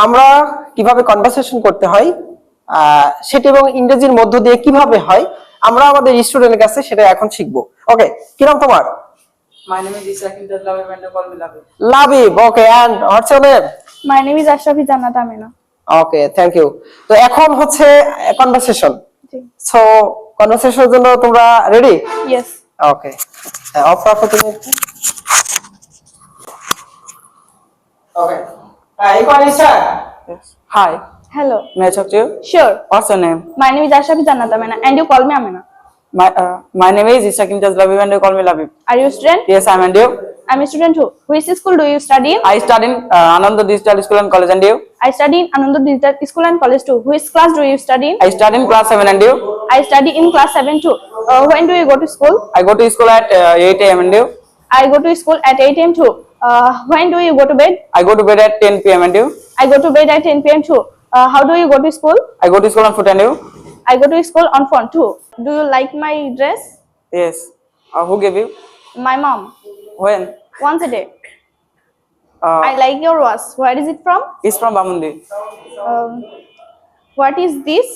আমরা কিভাবে কনভারসেশন করতে হয় সেটা এবং ইংরেজির মধ্য দিয়ে কিভাবে হয় আমরা আমাদের স্টুডেন্টের কাছে সেটা এখন শিখবো। ওকে, কি নাম তোমার? My name is Isa Kintas Labib and they call me Labib. Labib, okay, and what's your name? My name is Ashrafi Jannat Amina. Okay, thank you. তো এখন হচ্ছে কনভারসেশন। সো কনভারসেশনের জন্য তোমরা রেডি? Yes. ওকে, অফ রাখো তুমি। ওকে, এই কোয়ালিশা। Yes. Hi. Hello. May I talk to you? Sure. What's your name? My name is Ashrafi Jannat Amina and you call me Amina. My name is Isa Kintas Labib and they call me Labib. Are you a student? Yes, I'm and you? I'm a student too. Which school do you study in? I study in Ananda Digital School and College and you? I study in Ananda Digital School and College too. Which class do you study in? I study in class 7 and you? I study in class 7 too. When do you go to school? I go to school at 8 a.m. and you? I go to school at 8 a.m. too. When do you go to bed? I go to bed at 10 p.m. and you? I go to bed at 10 p.m. too. How do you go to school? I go to school on foot and you? I go to school on phone too. Do you like my dress? Yes. Who gave you? My mom. When? Once a day. I like your watch. Where is it from? It's from Bamundi. What is this?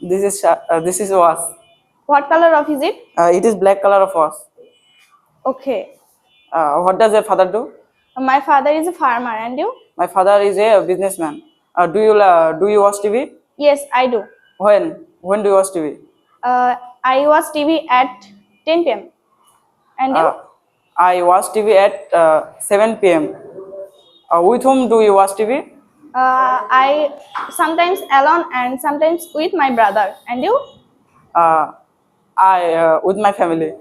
This is was. What color of is it? It is black color of was. Okay. What does your father do? My father is a farmer and you? My father is a businessman. Do you watch TV? Yes, I do. When do you watch TV? I watch TV at 10 p.m. And you? I watch TV at 7 p.m. With whom do you watch TV? I sometimes alone and sometimes with my brother. And you? I with my family.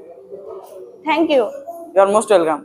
Thank you. You are most welcome.